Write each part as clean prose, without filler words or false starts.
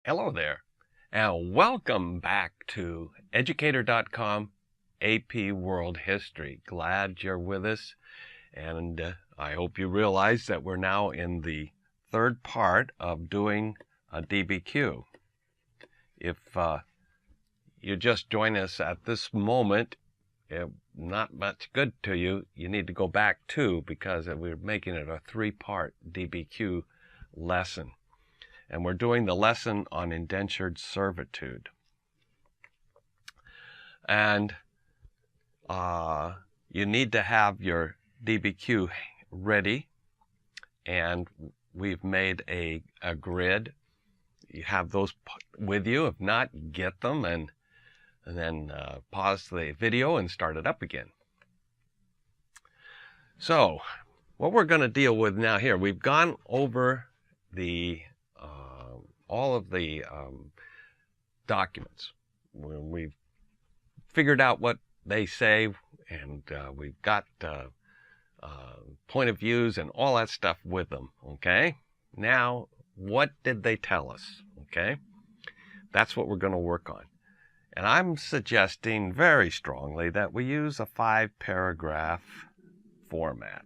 Hello there, and welcome back to Educator.com AP World History. Glad you're with us, and I hope you realize that we're now in the third part of doing a DBQ. If you just join us at this moment, not much good to you. You need to go back too, because we're making it a three-part DBQ lesson. And we're doing the lesson on indentured servitude. And you need to have your DBQ ready. And we've made a grid. You have those with you. If not, get them and then pause the video and start it up again. So what we're going to deal with now here, we've gone over the all of the documents. We've figured out what they say, and we've got point of views and all that stuff with them, okay? Now, what did they tell us, okay? That's what we're going to work on. And I'm suggesting very strongly that we use a 5-paragraph format.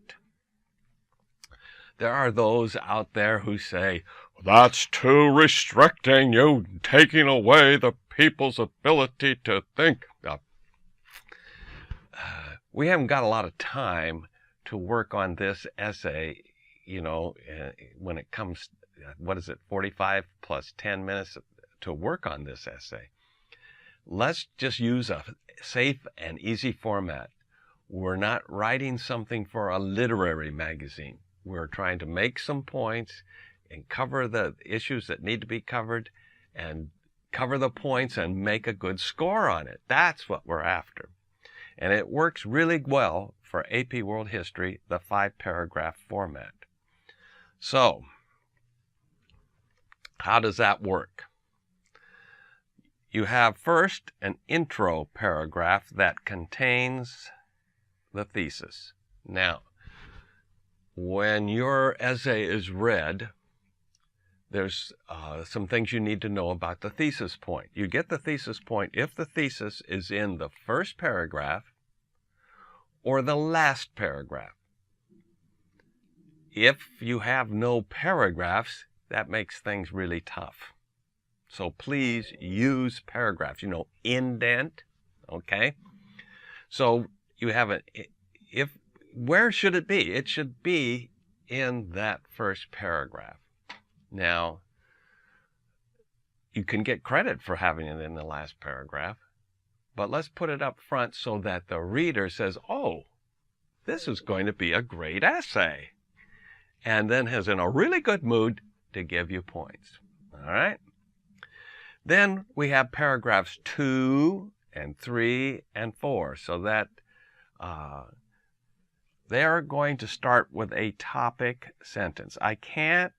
There are those out there who say, that's too restricting, you taking away the people's ability to think. We haven't got a lot of time to work on this essay, you know, when it comes, 45 plus 10 minutes to work on this essay. Let's just use a safe and easy format. We're not writing something for a literary magazine. We're trying to make some points and cover the issues that need to be covered and cover the points and make a good score on it. That's what we're after. And it works really well for AP World History, the 5-paragraph format. So, how does that work? You have first an intro paragraph that contains the thesis. Now, when your essay is read, there's some things you need to know about the thesis point. You get the thesis point if the thesis is in the first paragraph or the last paragraph. If you have no paragraphs, that makes things really tough. So please use paragraphs, you know, indent, okay? So you have where should it be? It should be in that first paragraph. Now, you can get credit for having it in the last paragraph, but let's put it up front so that the reader says, oh, this is going to be a great essay, and then is in a really good mood to give you points. All right? Then we have paragraphs 2 and 3 and 4, so that they're going to start with a topic sentence. I can't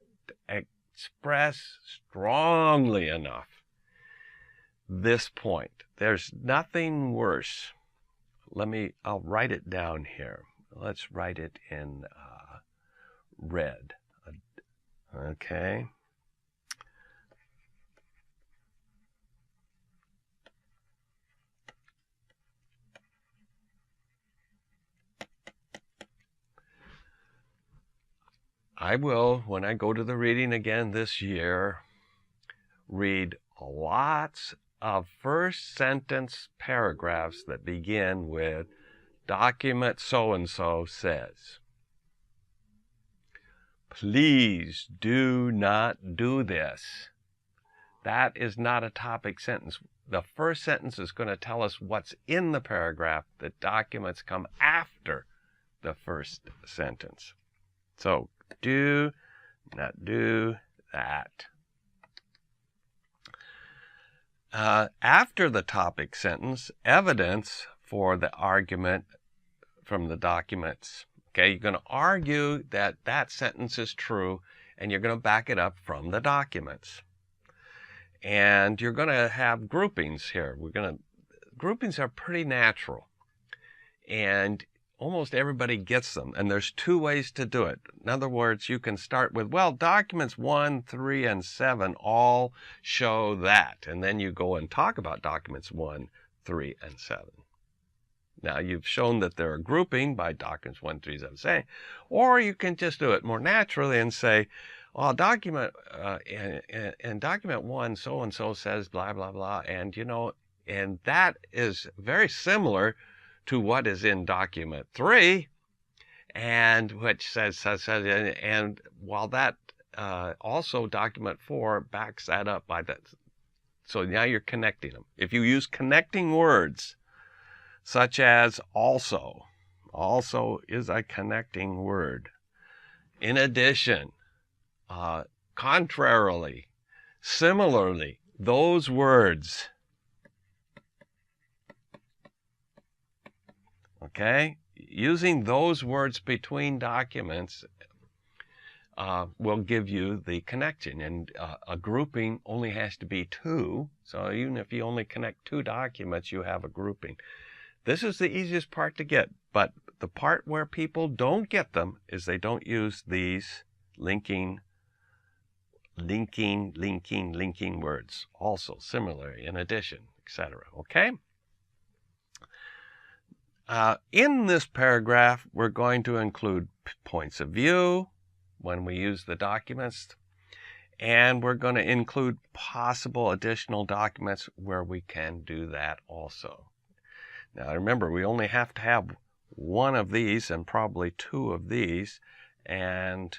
express strongly enough this point. There's nothing worse. I'll write it down here. Let's write it in red. Okay. I will, when I go to the reading again this year, read lots of first sentence paragraphs that begin with document so-and-so says. Please do not do this. That is not a topic sentence. The first sentence is going to tell us what's in the paragraph. The documents come after the first sentence. So, do not do that. After the topic sentence, evidence for the argument from the documents. Okay, you're going to argue that that sentence is true, and you're going to back it up from the documents. And you're going to have groupings here. Groupings are pretty natural. And almost everybody gets them, and there's two ways to do it. In other words, you can start with, well, documents 1, 3, and 7 all show that, and then you go and talk about documents 1, 3, and 7. Now, you've shown that they're a grouping by documents 1, 3, 7, 7, or you can just do it more naturally and say, well, in document 1, so-and-so says blah, blah, blah, and, and that is very similar to what is in document 3, and which says, and while that also document 4 backs that up by that. So now you're connecting them. If you use connecting words, such as also is a connecting word. In addition, contrarily, similarly, those words, okay, using those words between documents will give you the connection. And a grouping only has to be 2. So even if you only connect 2 documents, you have a grouping. This is the easiest part to get, but the part where people don't get them is they don't use these linking words. Also, similarly, in addition, etc. Okay? In this paragraph, we're going to include points of view when we use the documents, and we're going to include possible additional documents where we can do that also. Now remember, we only have to have 1 of these and probably 2 of these, and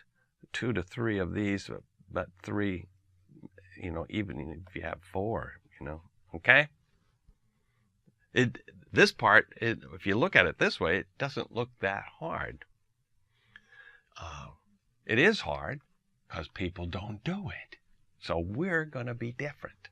2 to 3 of these, but 3, even if you have 4, okay? This part, if you look at it this way, it doesn't look that hard. It is hard because people don't do it. So we're going to be different.